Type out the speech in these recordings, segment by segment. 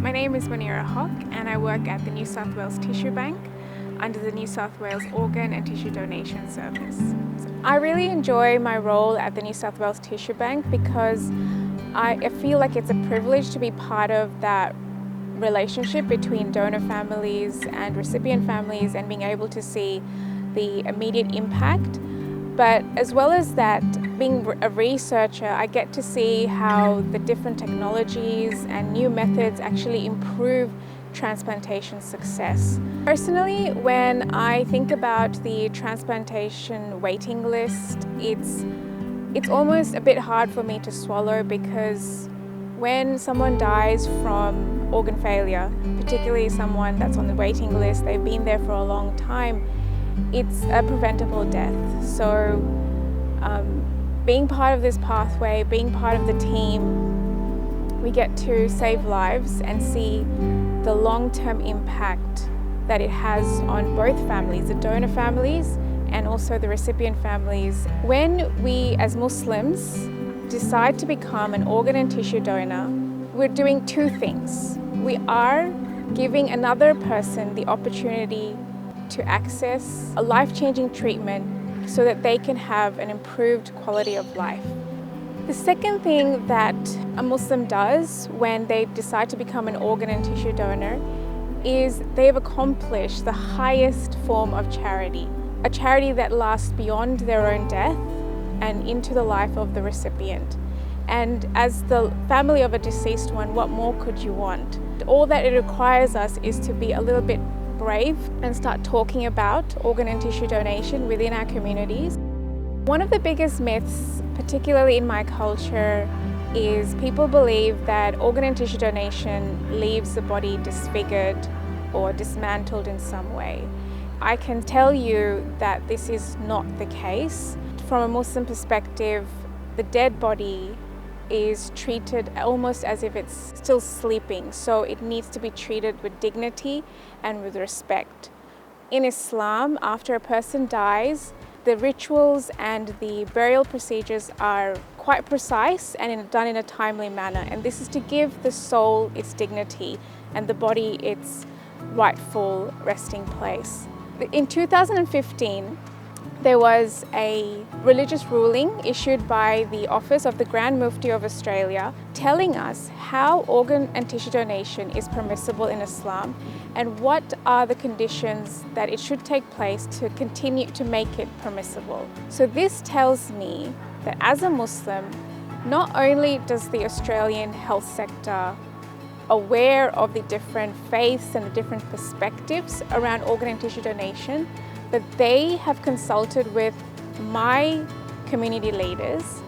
My name is Monira and I work at the New South Wales Tissue Bank under the New South Wales Organ and Tissue Donation Service. I really enjoy my role at the New South Wales Tissue Bank because I feel like it's a privilege to be part of that relationship between donor families and recipient families and being able to see the immediate impact. But as well as that, being a researcher, I get to see how the different technologies and new methods actually improve transplantation success. Personally, when I think about the transplantation waiting list, it's almost a bit hard for me to swallow, because when someone dies from organ failure, particularly someone that's on the waiting list, they've been there for a long time, it's a preventable death. So being part of this pathway, being part of the team, we get to save lives and see the long-term impact that it has on both families, the donor families and also the recipient families. When we as Muslims decide to become an organ and tissue donor, we're doing two things. We are giving another person the opportunity to access a life-changing treatment so that they can have an improved quality of life. The second thing that a Muslim does when they decide to become an organ and tissue donor is they've accomplished the highest form of charity, a charity that lasts beyond their own death and into the life of the recipient. And as the family of a deceased one, what more could you want? All that it requires us is to be a little bit brave and start talking about organ and tissue donation within our communities. One of the biggest myths, particularly in my culture, is people believe that organ and tissue donation leaves the body disfigured or dismantled in some way. I can tell you that this is not the case. From a Muslim perspective, the dead body is treated almost as if it's still sleeping, so it needs to be treated with dignity and with respect. In Islam, after a person dies, the rituals and the burial procedures are quite precise and done in a timely manner, and this is to give the soul its dignity and the body its rightful resting place. In 2015, there was a religious ruling issued by the Office of the Grand Mufti of Australia telling us how organ and tissue donation is permissible in Islam and what are the conditions that it should take place to continue to make it permissible. So this tells me that as a Muslim, not only does the Australian health sector aware of the different faiths and the different perspectives around organ and tissue donation, but they have consulted with my community leaders.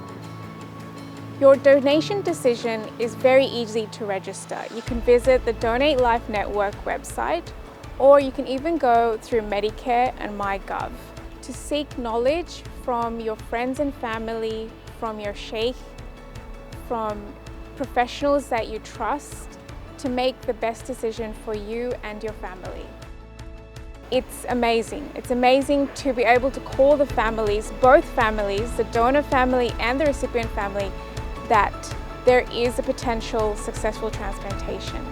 Your donation decision is very easy to register. You can visit the Donate Life Network website, or you can even go through Medicare and MyGov to seek knowledge from your friends and family, from your sheikh, from professionals that you trust, to make the best decision for you and your family. It's amazing. It's amazing to be able to call the families, both families, the donor family and the recipient family, that there is a potential successful transplantation.